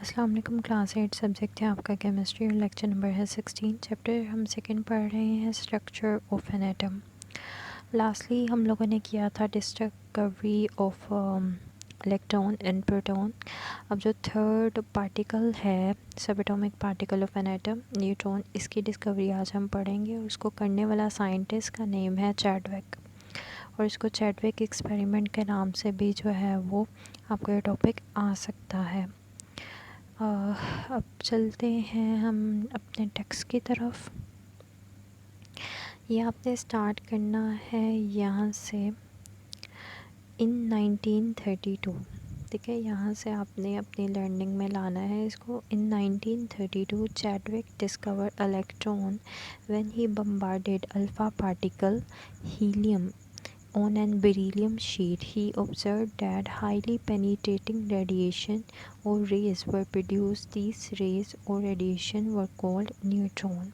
अस्सलाम वालेकुम। Class 8 subject है आपका केमिस्ट्री और लेक्चर नंबर है 16। चैप्टर हम सेकंड पढ़ रहे हैं, structure of an atom. Lastly हम लोगों ने किया था discovery of electron and proton. अब जो थर्ड पार्टिकल है, सब atomic particle of an atom, neutron, इसकी डिस्कवरी आज हम पढ़ेंगे और उसको करने वाला साइंटिस्ट का नेम है चैडविक, और इसको चैडविक एक्सपेरिमेंट के नाम से भी जो है वो आपको ये टॉपिक आ सकता है। अब चलते हैं हम अपने टेक्स्ट की तरफ। ये आपने स्टार्ट करना है यहाँ से इन 1932, ठीक है। यहाँ से आपने अपनी लर्निंग में लाना है इसको। इन 1932 Chadwick discover electron when he bombarded alpha particle helium on an beryllium sheet. He observed that highly penetrating radiation or rays were produced. These rays or radiation were called neutron.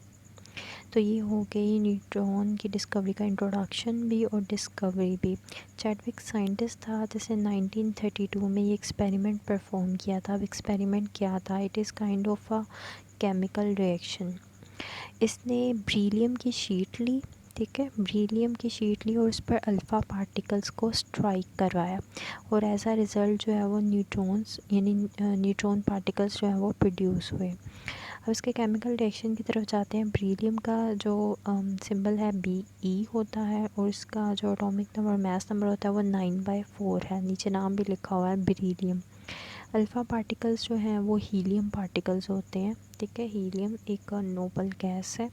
तो ये हो गई neutron की discovery का introduction भी और discovery भी। Chadwick scientist था जिसे 1932 में ये एक्सपेरिमेंट परफॉर्म किया था। अब एक्सपेरिमेंट क्या था? It is kind of a chemical reaction. इसने ब्रीलियम की शीट ली, ठीक है, ब्रीलियम की शीट ली और उस पर अल्फ़ा पार्टिकल्स को स्ट्राइक करवाया और एज आ रिज़ल्ट जो है वो न्यूट्रॉन्स यानी न्यूट्रॉन पार्टिकल्स जो है वो प्रोड्यूस हुए। अब इसके केमिकल रिएक्शन की तरफ जाते हैं। ब्रीलियम का जो सिंबल है Be होता है और इसका जो एटॉमिक नंबर मास नंबर होता है वो 9/4 है। नीचे नाम भी लिखा हुआ है बेरिलियम। अल्फ़ा पार्टिकल्स जो हैं वो हीलियम पार्टिकल्स होते हैं, ठीक है। हीलियम एक नोबल गैस है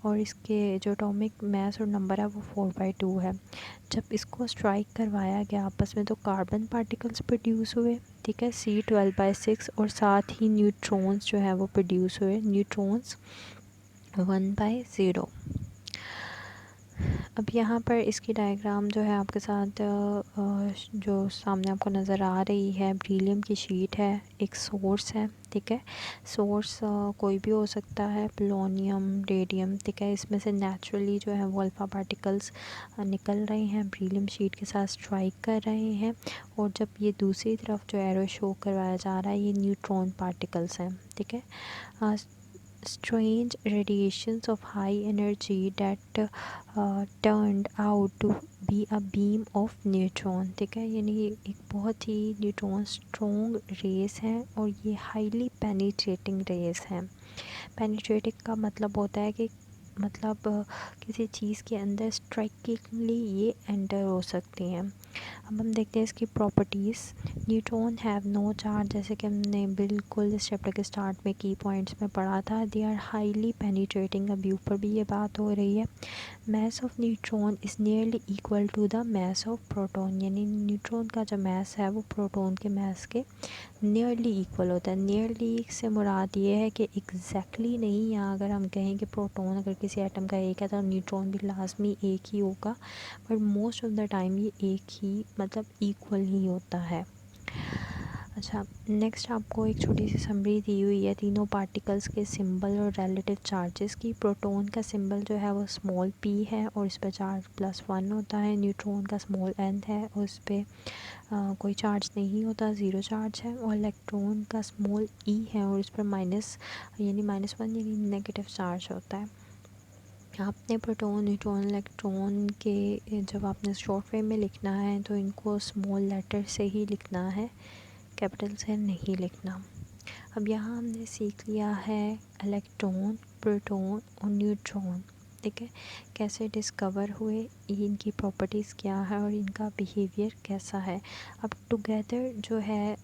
और इसके जो एटॉमिक मास और नंबर है वो 4/2 है। जब इसको स्ट्राइक करवाया गया आपस में तो कार्बन पार्टिकल्स प्रोड्यूस हुए, ठीक है, C12/6, और साथ ही न्यूट्रॉन्स जो है वो प्रोड्यूस हुए, न्यूट्रॉन्स 1/0। अब यहाँ पर इसकी डायग्राम जो है आपके साथ जो सामने आपको नज़र आ रही है, बेरिलियम की शीट है, एक सोर्स है, ठीक है। सोर्स कोई भी हो सकता है, पोलोनियम, रेडियम, ठीक है। इसमें से नेचुरली जो है वो अल्फ़ा पार्टिकल्स निकल रहे हैं, बेरिलियम शीट के साथ स्ट्राइक कर रहे हैं, और जब ये दूसरी तरफ जो एरो शो करवाया जा रहा है ये न्यूट्रॉन पार्टिकल्स हैं, ठीक है। Strange radiations of high energy that turned out to be a beam of neutron, ठीक है। यानी ये एक बहुत ही न्यूट्रॉन स्ट्रॉन्ग रेस हैं और ये हाईली पेनिट्रेटिंग रेस हैं। पेनिट्रेटिंग का मतलब होता है कि किसी चीज़ के अंदर स्ट्राइकिंगली ये एंटर हो सकती हैं। अब हम देखते हैं इसकी properties. Neutron have no charge, जैसे कि हमने बिल्कुल इस चैप्टर के स्टार्ट में की पॉइंट्स में पढ़ा था। दे आर हाईली पेनिट्रेटिंग, अभी ऊपर भी ये बात हो रही है। Mass of neutron is nearly equal to the mass of proton, यानी न्यूट्रॉन का जो मास है वो प्रोटॉन के मास के नियरली इक्वल होता है। नियरली से मुराद ये है कि एग्जैक्टली नहीं। यहाँ अगर हम कहें कि प्रोटॉन अगर किसी एटम का एक है तो न्यूट्रॉन भी लाजमी एक ही होगा, but most of the time ये एक ही इक्वल ही होता है। अच्छा, नेक्स्ट आपको एक छोटी सी समरी दी हुई है तीनों पार्टिकल्स के सिंबल और रिलेटिव चार्जेस की। प्रोटॉन का सिंबल जो है वो स्मॉल p है और इस पर चार्ज +1 होता है। न्यूट्रॉन का स्मॉल n है और उस पर कोई चार्ज नहीं होता, ज़ीरो चार्ज है। और इलेक्ट्रॉन का स्मॉल e है और इस पर -1 यानी नेगेटिव चार्ज होता है। आपने प्रोटॉन, न्यूट्रॉन, इलेक्ट्रॉन के जब आपने शॉर्ट वे में लिखना है तो इनको स्मॉल लेटर से ही लिखना है, कैपिटल से नहीं लिखना। अब यहाँ हमने सीख लिया है इलेक्ट्रॉन, प्रोटॉन और न्यूट्रॉन, ठीक है, कैसे डिस्कवर हुए, इनकी प्रॉपर्टीज़ क्या है और इनका बिहेवियर कैसा है। अब टुगेदर जो है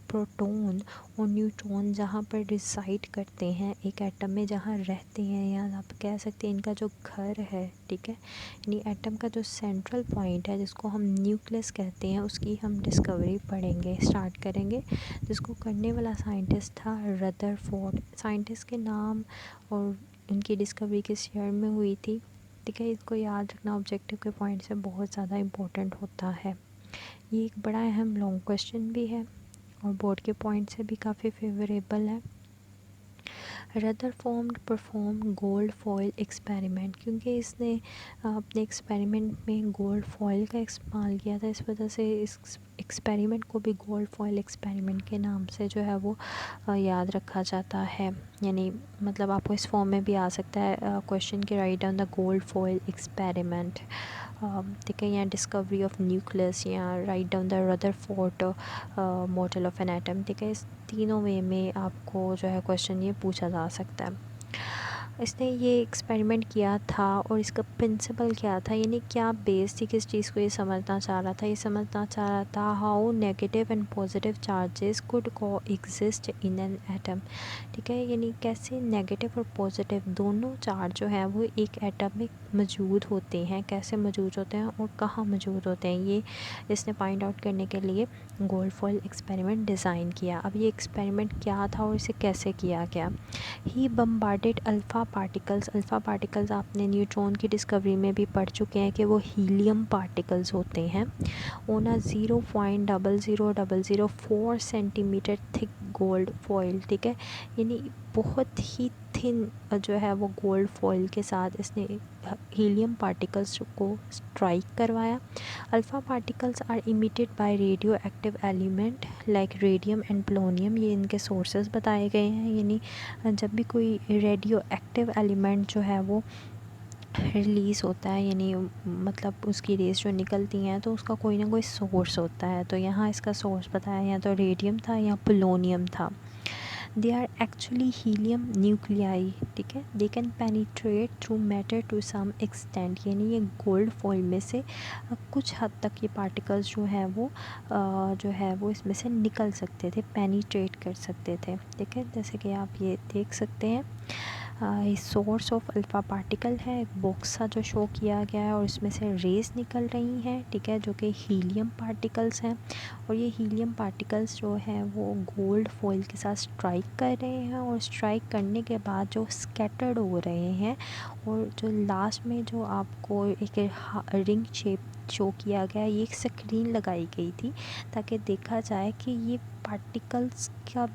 प्रोटॉन और न्यूट्रॉन जहाँ पर रिसाइड करते हैं एक एटम में, जहाँ रहते हैं, या आप कह सकते हैं इनका जो घर है, ठीक है, यानी एटम का जो सेंट्रल पॉइंट है जिसको हम न्यूक्लियस कहते हैं, उसकी हम डिस्कवरी पढ़ेंगे, स्टार्ट करेंगे। जिसको करने वाला साइंटिस्ट था रदरफोर्ड। साइंटिस्ट के नाम और इनकी डिस्कवरी किस ईयर में हुई थी, ठीक है, इसको याद रखना ऑब्जेक्टिव के पॉइंट से बहुत ज़्यादा इम्पोर्टेंट होता है। ये एक बड़ा अहम लॉन्ग क्वेश्चन भी है और बोर्ड के पॉइंट से भी काफ़ी फेवरेबल है। Rutherford perform gold foil experiment, क्योंकि इसने अपने एक्सपेरिमेंट में गोल्ड फॉइल का इस्तेमाल किया था, इस वजह से इस एक्सपेरिमेंट को भी गोल्ड फॉइल एक्सपेरिमेंट के नाम से जो है वो याद रखा जाता है। यानी मतलब आपको इस फॉर्म में भी आ सकता है क्वेश्चन के write down the gold foil experiment, ठीक है, या डिस्कवरी ऑफ न्यूक्लियस, या write down the Rutherford model of an atom, ठीक है। इस तीनों वे में आपको जो है क्वेश्चन ये पूछा जा सकता है। इसने ये एक्सपेरिमेंट किया था और इसका प्रिंसिपल क्या था, यानी क्या बेस थी, किस चीज़ को ये समझना चाह रहा था। ये समझना चाह रहा था how negative and positive charges could को एग्जिस्ट इन एन एटम, ठीक है, यानी कैसे नेगेटिव और पॉजिटिव दोनों चार्ज जो है वो एक एटम में मौजूद होते हैं, कैसे मौजूद होते हैं और कहाँ मौजूद होते हैं, ये इसने फाइंड आउट करने के लिए गोल्ड फॉइल एक्सपेरिमेंट डिज़ाइन किया। अब ये एक्सपेरिमेंट क्या था और इसे कैसे किया गया। ही बम्बार्डेड अल्फ़ा पार्टिकल्स आपने न्यूट्रॉन की डिस्कवरी में भी पढ़ चुके हैं कि वो हीलियम पार्टिकल्स होते हैं। ओना 0.0004 सेंटीमीटर थिक गोल्ड फॉइल, ठीक है, यानी बहुत ही थिन जो है वो गोल्ड फॉइल के साथ इसने हीलियम पार्टिकल्स को स्ट्राइक करवाया। Alpha particles are emitted by radioactive element like radium and polonium, ये इनके सोर्सेज बताए गए हैं। यानी जब भी कोई रेडियो एक्टिव एलिमेंट जो है वो रिलीज़ होता है, यानी मतलब उसकी रेस जो निकलती हैं, तो उसका कोई ना कोई सोर्स होता है। तो यहाँ इसका सोर्स बताया, या तो रेडियम था या पोलोनियम था। They are actually helium nuclei, ठीक है, they can penetrate through matter to some extent, यानी ये गोल्ड फॉइल में से कुछ हद तक ये पार्टिकल्स जो है वो इसमें से निकल सकते थे, पेनिट्रेट कर सकते थे, ठीक है, जैसे कि आप ये देख सकते हैं। सोर्स ऑफ अल्फ़ा पार्टिकल है, एक बॉक्स सा जो शो किया गया है और इसमें से रेस निकल रही हैं, ठीक है, जो कि हीलियम पार्टिकल्स हैं। और ये हीलियम पार्टिकल्स जो हैं वो गोल्ड फॉइल के साथ स्ट्राइक कर रहे हैं, और स्ट्राइक करने के बाद जो स्कैटर्ड हो रहे हैं, और जो लास्ट में जो आपको एक रिंग शेप शो किया गया, ये एक स्क्रीन लगाई गई थी ताकि देखा जाए कि ये पार्टिकल्स का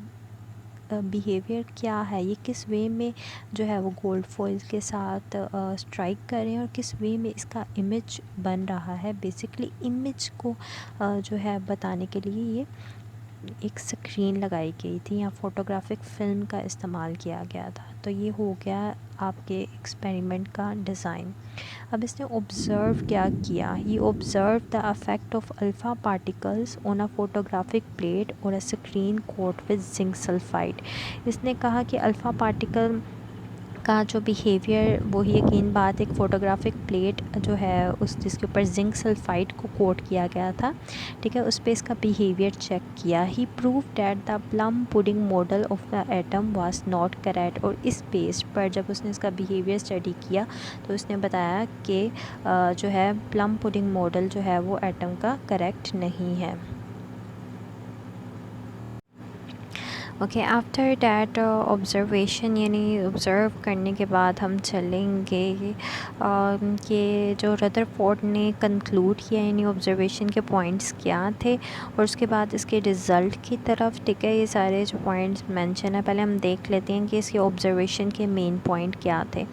बिहेवियर क्या है, ये किस वे में जो है वो गोल्ड फॉइल के साथ स्ट्राइक कर रहे हैं और किस वे में इसका इमेज बन रहा है। बेसिकली इमेज को जो है बताने के लिए ये एक स्क्रीन लगाई गई थी, या फोटोग्राफिक फ़िल्म का इस्तेमाल किया गया था। तो ये हो गया आपके एक्सपेरिमेंट का डिज़ाइन। अब इसने ऑब्ज़र्व क्या किया, he observe the effect of alpha particles on a photographic plate और a screen coat with zinc sulphide. इसने कहा कि अल्फ़ा पार्टिकल का जो बिहेवियर, वही यकीन बात एक फ़ोटोग्राफिक प्लेट जो है उस जिसके ऊपर जिंक सल्फाइड को कोट किया गया था, ठीक है, उस पर इसका बिहेवियर चेक किया। He prove that the plum pudding model of the atom was not correct, और इस बेस पर जब उसने इसका बिहेवियर स्टडी किया तो उसने बताया कि जो है प्लम पुडिंग मॉडल जो है वो एटम का करेक्ट नहीं है। ओके, आफ्टर डैट ऑब्ज़र्वेशन, यानी ऑब्ज़र्व करने के बाद हम चलेंगे कि जो रदरफोर्ड ने कंक्लूड किया, यानी ऑब्ज़र्वेशन के पॉइंट्स क्या थे, और उसके बाद इसके रिज़ल्ट की तरफ, ठीक है, ये सारे जो पॉइंट्स मेंशन है पहले हम देख लेते हैं कि इसके ऑब्ज़र्वेशन के मेन पॉइंट क्या थे।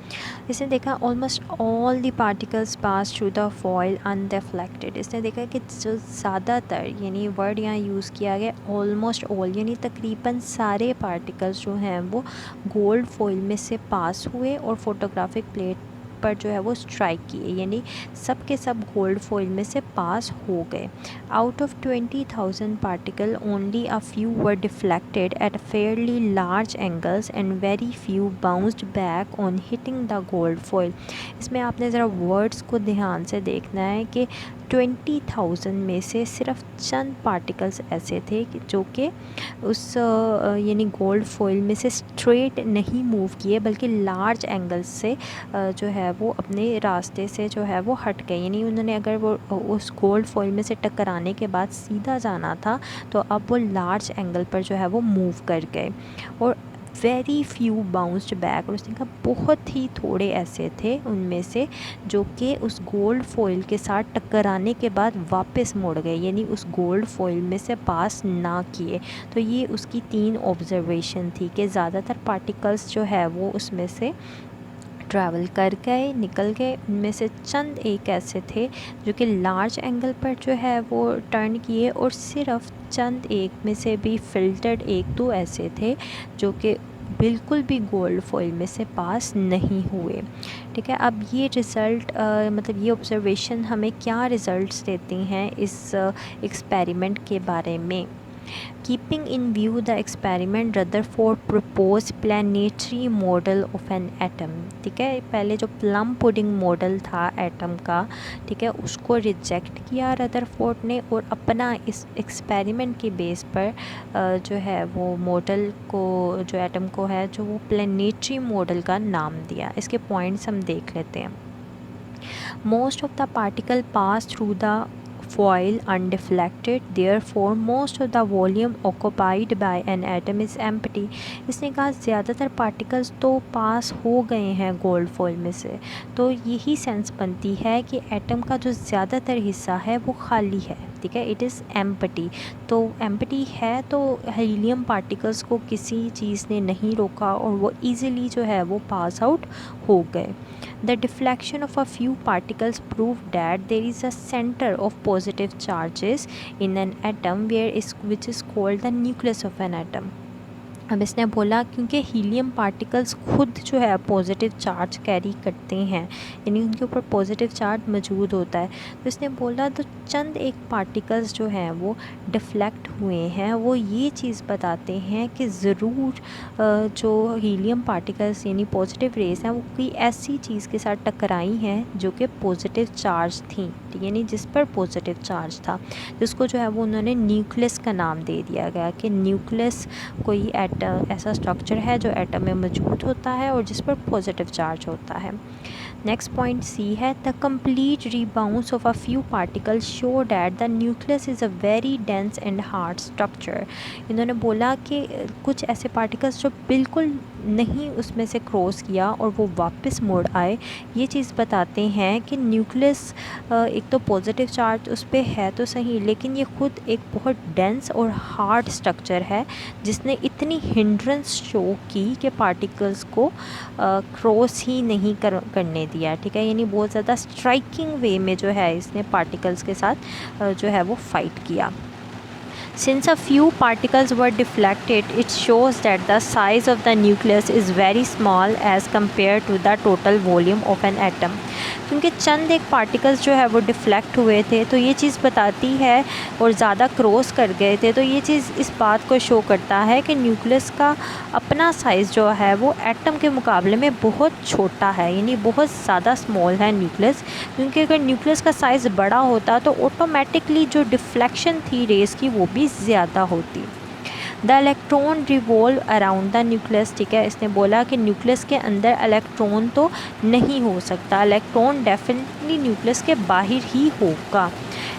इसने देखा almost all the particles pass through the foil unreflected. इसने देखा कि जो ज़्यादातर, यानी वर्ड यहाँ यूज़ किया गया ऑलमोस्ट ऑल, यानी तकरीबन सारे पार्टिकल्स जो हैं वो गोल्ड फॉइल में से पास हुए और फोटोग्राफिक प्लेट पर जो है वो स्ट्राइक किए, यानी सब के सब गोल्ड फॉइल में से पास हो गए। Out of 20,000 particle only a few were deflected at fairly large angles and very few bounced back on hitting the gold foil. इसमें आपने ज़रा वर्ड्स को ध्यान से देखना है कि 20,000 में से सिर्फ चंद पार्टिकल्स ऐसे थे जो कि उस यानी गोल्ड फॉइल में से स्ट्रेट नहीं मूव किए, बल्कि लार्ज एंगल्स से जो है वो अपने रास्ते से जो है वो हट गए, यानी उन्होंने अगर वो उस गोल्ड फॉइल में से टकराने के बाद सीधा जाना था तो अब वो लार्ज एंगल पर जो है वो मूव कर गए। और वेरी फ्यू बाउंस्ड बैक, और उसने कहा बहुत ही थोड़े ऐसे थे उनमें से जो कि उस गोल्ड फॉइल के साथ टकराने के बाद वापस मुड़ गए, यानी उस गोल्ड फॉइल में से पास ना किए। तो ये उसकी 3 ऑब्जर्वेशन थी कि ज़्यादातर पार्टिकल्स जो है वो उसमें से ट्रैवल कर गए, निकल गए। उनमें से चंद एक ऐसे थे जो कि लार्ज एंगल पर जो है वो टर्न किए, और सिर्फ चंद एक में से भी फिल्टर्ड 1-2 ऐसे थे जो कि बिल्कुल भी गोल्ड फॉइल में से पास नहीं हुए। ठीक है, अब ये रिज़ल्ट मतलब ये ऑब्जर्वेशन हमें क्या रिज़ल्ट्स देती हैं इस एक्सपेरिमेंट के बारे में। Keeping in view the experiment, Rutherford proposed planetary model of an atom। ठीक है, पहले जो प्लम पुडिंग मॉडल था एटम का, ठीक है, उसको रिजेक्ट किया रदरफोर्ड ने, और अपना इस एक्सपेरिमेंट के बेस पर जो है वो मॉडल को, जो एटम को है, जो वो प्लानिटरी मॉडल का नाम दिया। इसके पॉइंट्स हम देख लेते हैं। Most of the particle pass through the foil undeflected, therefore most of the volume occupied by an atom is empty। इसने कहा ज़्यादातर पार्टिकल्स तो पास हो गए हैं गोल्ड फॉइल में से, तो यही सेंस बनती है कि एटम का जो ज़्यादातर हिस्सा है वो खाली है। ठीक है, इट इज़ एम्प्टी। तो एम्प्टी है तो हीलियम पार्टिकल्स को किसी चीज़ ने नहीं रोका और वो ईज़िली जो है वो पास आउट हो गए। The deflection of a few particles proved that there is a center of positive charges in an atom which is called the nucleus of an atom। अब इसने बोला क्योंकि हीलियम पार्टिकल्स खुद जो है पॉजिटिव चार्ज कैरी करते हैं, यानी उनके ऊपर पॉजिटिव चार्ज मौजूद होता है, तो इसने बोला तो चंद एक पार्टिकल्स जो हैं वो डिफ्लेक्ट हुए हैं, वो ये चीज़ बताते हैं कि ज़रूर जो हीलियम पार्टिकल्स यानी पॉजिटिव रेस हैं वो कोई ऐसी चीज़ के साथ टकराई हैं जो कि पॉजिटिव चार्ज थी, यानी जिस पर पॉजिटिव चार्ज था, जिसको जो है वो उन्होंने न्यूक्लियस का नाम दे दिया गया कि न्यूक्लियस कोई ऐसा स्ट्रक्चर है जो एटम में मौजूद होता है और जिस पर पॉजिटिव चार्ज होता है। नेक्स्ट पॉइंट सी है, the complete rebounce of a few particles show that the nucleus is a very dense and hard structure. इन्होंने बोला कि कुछ ऐसे पार्टिकल्स जो बिल्कुल नहीं उसमें से क्रॉस किया और वो वापस मुड़ आए, ये चीज़ बताते हैं कि न्यूक्लियस एक तो पॉजिटिव चार्ज उस पर है तो सही, लेकिन ये खुद एक बहुत डेंस और हार्ड स्ट्रक्चर है जिसने इतनी हिंड्रेंस शो की कि पार्टिकल्स को क्रॉस ही नहीं करने दिया। ठीक है, यानी बहुत ज़्यादा स्ट्राइकिंग वे में जो है इसने पार्टिकल्स के साथ जो है वो फाइट किया। Since a few particles were deflected, it shows that the size of the nucleus is very small as compared to the total volume of an atom। क्योंकि चंद एक पार्टिकल्स जो है वो डिफ्लेक्ट हुए थे, तो ये चीज़ बताती है, और ज़्यादा क्रॉस कर गए थे, तो ये चीज़ इस बात को शो करता है कि न्यूक्लियस का अपना साइज़ जो है वो एटम के मुकाबले में बहुत छोटा है, यानी बहुत ज़्यादा स्मॉल है न्यूक्लियस। क्योंकि अगर न्यूक्लियस का साइज़ बड़ा होता तो ऑटोमेटिकली जो डिफ्लेक्शन थी रेस की वो भी ज़्यादा होती। The electron revolve around the nucleus. ठीक है, इसने बोला कि न्यूक्लियस के अंदर इलेक्ट्रॉन तो नहीं हो सकता, इलेक्ट्रॉन डेफिनेटली न्यूक्लियस के बाहर ही होगा।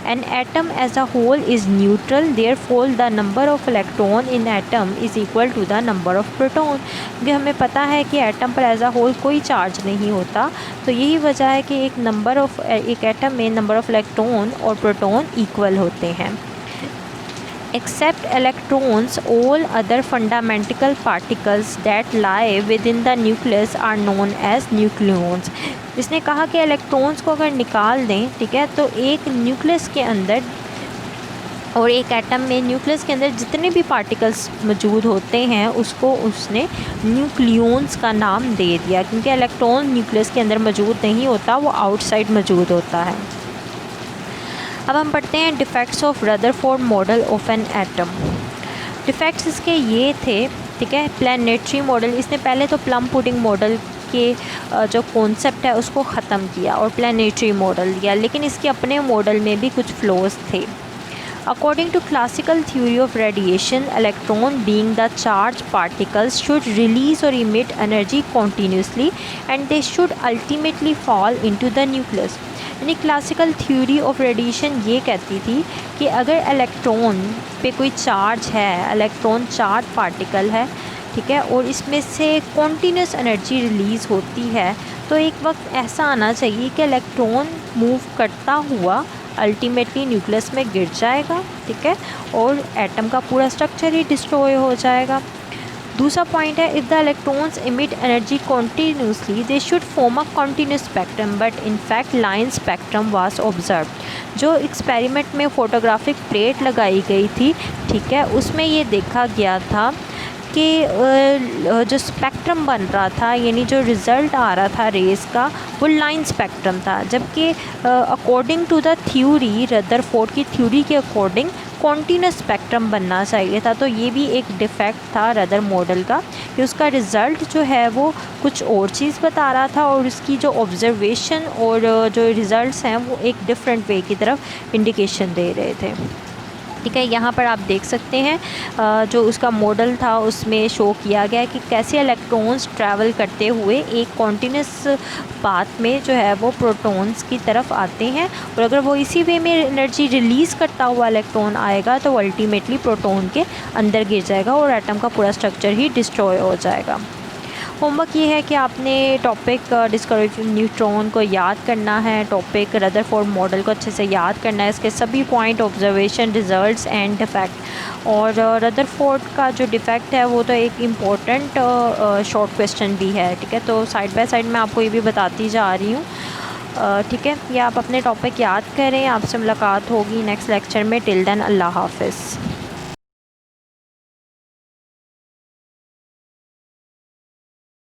An atom as a whole is neutral, therefore the number of electron in atom is equal to the number of proton। क्योंकि हमें पता है कि एटम पर एज अ होल कोई चार्ज नहीं होता, तो यही वजह है कि एक एटम में नंबर ऑफ इलेक्ट्रॉन और प्रोटॉन इक्वल होते हैं। Except electrons, all other fundamental particles that lie within the nucleus are known as nucleons। इसने कहा कि इलेक्ट्रॉन्स को अगर निकाल दें, ठीक है, तो एक न्यूक्लियस के अंदर और एक एटम में न्यूक्लियस के अंदर जितने भी पार्टिकल्स मौजूद होते हैं उसको उसने न्यूक्लियॉन्स का नाम दे दिया, क्योंकि इलेक्ट्रॉन न्यूक्लियस के अंदर मौजूद नहीं होता, वो आउटसाइड मौजूद होता है। अब हम पढ़ते हैं defects of Rutherford model of an atom. Defects इसके ये थे, ठीक है, प्लानिटरी मॉडल, इसने पहले तो प्लम पुडिंग मॉडल के जो कॉन्सेप्ट है उसको ख़त्म किया और प्लानिटरी मॉडल दिया, लेकिन इसके अपने मॉडल में भी कुछ फ्लॉज थे। According to classical theory of radiation, electron being the charged particles should release or emit energy continuously and they should ultimately fall into the nucleus। यानी क्लासिकल थ्योरी ऑफ रेडिएशन ये कहती थी कि अगर इलेक्ट्रॉन पे कोई charge है, electron charge particle है, ठीक है, और इसमें से कॉन्टीन्यूस एनर्जी रिलीज़ होती है। तो एक वक्त ऐसा आना चाहिए कि इलेक्ट्रॉन मूव करता हुआ अल्टीमेटली न्यूक्लियस में गिर जाएगा, ठीक है, और एटम का पूरा स्ट्रक्चर ही डिस्ट्रॉय हो जाएगा। दूसरा पॉइंट है, if the electrons emit energy continuously they should form a continuous spectrum but in fact line spectrum was observe. जो एक्सपेरिमेंट में फोटोग्राफिक प्लेट लगाई गई थी, ठीक है, उसमें ये देखा गया था कि जो स्पेक्ट्रम बन रहा था, यानी जो रिज़ल्ट आ रहा था रेस का, वो लाइन स्पेक्ट्रम था, जबकि according to the theory, Rutherford की थ्योरी के अकॉर्डिंग कॉन्टीन्यूस स्पेक्ट्रम बनना चाहिए था। तो ये भी एक डिफेक्ट था रदर मॉडल का कि उसका रिज़ल्ट जो है वो कुछ और चीज़ बता रहा था और उसकी जो ऑब्जर्वेशन और जो रिज़ल्ट्स हैं वो एक डिफरेंट वे की तरफ इंडिकेशन दे रहे थे, ठीक है। यहाँ पर आप देख सकते हैं जो उसका मॉडल था उसमें शो किया गया कि कैसे इलेक्ट्रॉन्स ट्रैवल करते हुए एक कॉन्टीन्यूस पाथ में जो है वो प्रोटॉन्स की तरफ आते हैं, और अगर वो इसी वे में एनर्जी रिलीज़ करता हुआ इलेक्ट्रॉन आएगा तो अल्टीमेटली प्रोटॉन के अंदर गिर जाएगा और एटम का पूरा स्ट्रक्चर ही डिस्ट्रॉय हो जाएगा। होमवर्क ये है कि आपने टॉपिक डिस्कवरी न्यूट्रॉन को याद करना है, टॉपिक रदरफोर्ड मॉडल को अच्छे से याद करना है, इसके सभी point, observation, results and defect. और रदरफोर्ड का जो डिफेक्ट है वो तो एक इम्पोर्टेंट शॉर्ट क्वेश्चन भी है, ठीक है। तो साइड बाय साइड मैं आपको ये भी बताती जा रही हूँ, ठीक है। ये आप अपने टॉपिक याद करें। आपसे मुलाकात होगी नेक्स्ट लेक्चर में। टिल देन अल्लाह हाफ़िज़।